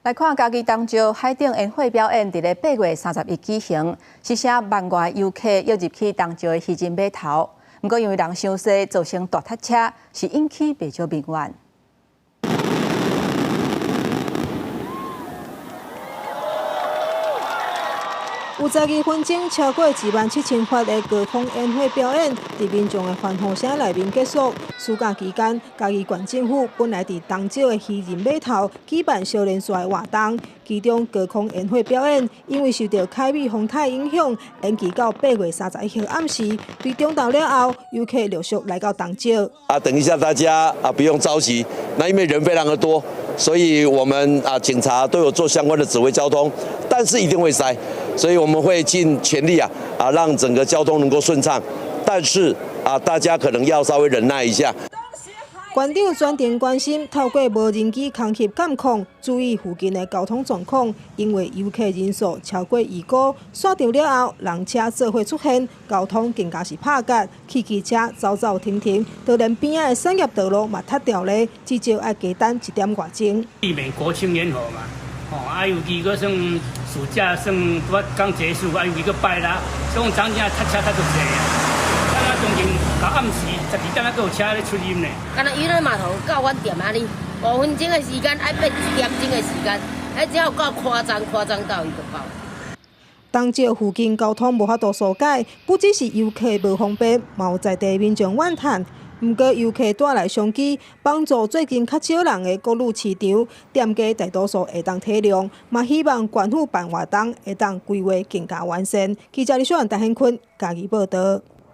来看家己东石海顶烟火表演，伫咧8月31举行，吸引万外游客跃入去东石的渔人码头。不过因为人伤多，造成大塞车，是引起不少民怨。 有12分钟，超过27000发的高空烟火表演，伫民众的欢呼声内面结束。暑假期间，嘉义县政府本来伫东石的渔人码头举办少年赛活动，其中高空烟火表演因为受到凯美风台影响，延期到8月31号暗时。对中昼了后，游客陆续来到东石。等一下大家不用着急，那因为人非常的多，所以我们警察都有做相关的指挥交通，但是一定会塞。 所以我们会尽全力让整个交通能够顺畅，但是大家可能要稍微忍耐一下。县长专程关心，透过无人机空气监控，注意附近的交通状况，因为游客人数超过预估，散场了后，人车做伙出现，交通更加是拍结，汽车走走停停，就连边仔的产业道路嘛塌掉咧，至少要加等1点外钟。避免国庆烟火嘛。 尤其个算暑假算刚结束，尤其个拜啦，所以涨价塞车塞足济啊。咱中间到暗时12点还有车咧出入呢。干那渔人码头到阮店啊哩，5分钟的时间，爱变1点钟的时间，只要够夸张到伊就到。东石附近交通无法度疏解，不只是游客无方便，嘛有在地民众怨叹。 不过，游客带来商机，帮助最近较少人的国旅市场，店家大多数会当体谅，嘛希望县府办活动会当规划更加完善。记者李小燕、陈兴坤，嘉义报道。